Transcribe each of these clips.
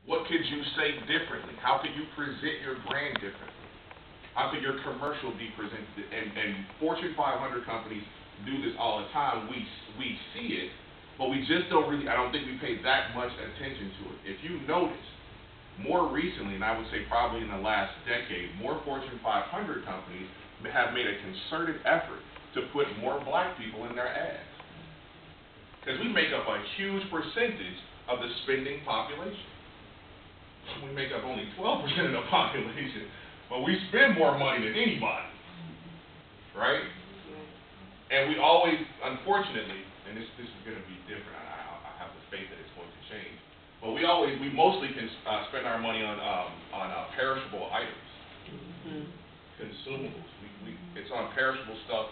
What could you say differently? How could you present your brand differently? How could your commercial be presented? And Fortune 500 companies do this all the time. We see it, but we just don't really, I don't think we pay that much attention to it. If you notice, more recently, and I would say probably in the last decade, more Fortune 500 companies have made a concerted effort to put more black people in their ads. Because we make up a huge percentage of the spending population. We make up only 12% of the population, but we spend more money than anybody, right? And we always, unfortunately, and this is going to be different. I have the faith that it's going to change. But we mostly can spend our money on perishable items, consumables. It's on perishable stuff,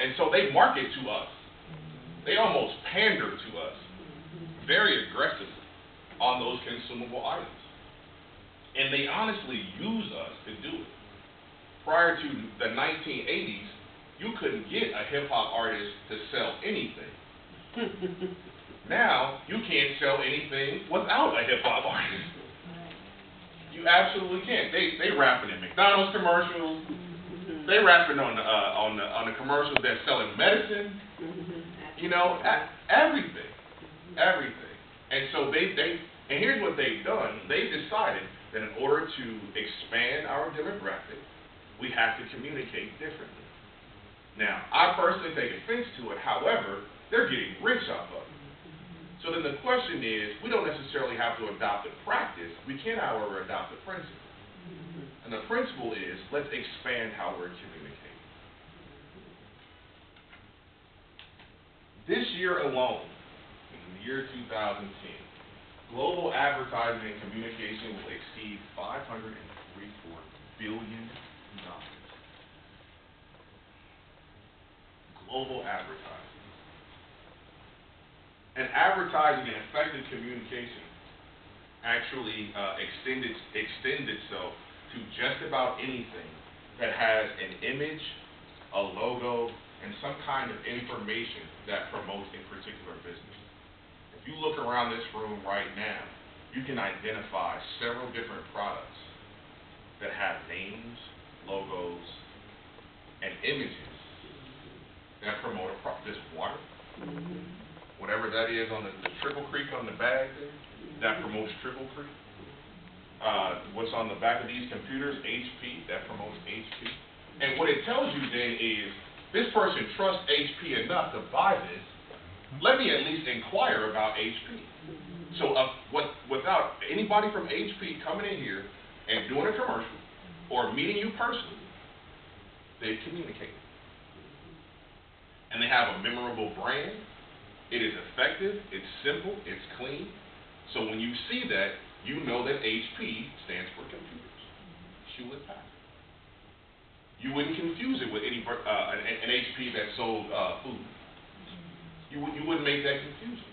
and so they market to us. They almost pander to us very aggressively on those consumable items. And they honestly use us to do it. Prior to the 1980s, you couldn't get a hip-hop artist to sell anything. Now, you can't sell anything without a hip-hop artist. You absolutely can't. They rapping in McDonald's commercials. They rapping on the commercials that's selling medicine. You know, everything. And so and here's what they've done. They've decided that in order to expand our demographic, we have to communicate differently. Now, I personally take offense to it. However, they're getting rich off of it. So then the question is, we don't necessarily have to adopt the practice. We can, however, adopt the principle. And the principle is, let's expand how we're communicating. This year alone, in the year 2010, global advertising and communication will exceed $534 billion. Global advertising. And advertising and effective communication actually extends itself to just about anything that has an image, a logo, and some kind of information that promotes a particular business. If you look around this room right now, you can identify several different products that have names, logos, and images that promote this water, whatever that is on the Triple Creek on the bag there, that promotes Triple Creek. What's on the back of these computers, HP, that promotes HP. And what it tells you then is, this person trusts HP enough to buy this. Let me at least inquire about HP. So without anybody from HP coming in here and doing a commercial or meeting you personally, they've communicated. And they have a memorable brand. It is effective, it's simple, it's clean. So when you see that, you know that HP stands for computers. Hewlett Packard. You wouldn't confuse it with an HP that sold food. You wouldn't make that confusion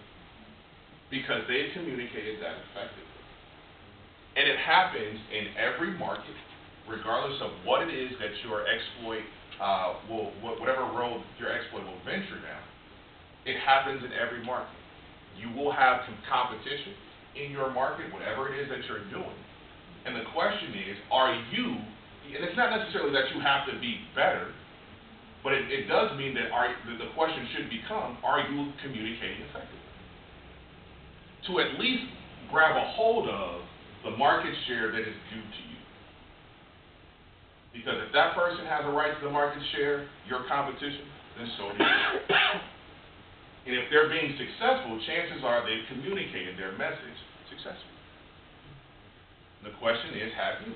because they've communicated that effectively. And it happens in every market, regardless of what it is that your exploit whatever road your exploit will venture down. It happens in every market. You will have competition in your market, whatever it is that you're doing. And the question is, are you, and it's not necessarily that you have to be better, but it does mean that the question should become, are you communicating effectively? To at least grab a hold of the market share that is due to you. Because if that person has a right to the market share, your competition, then so do you. And if they're being successful, chances are they've communicated their message successfully. The question is, have you?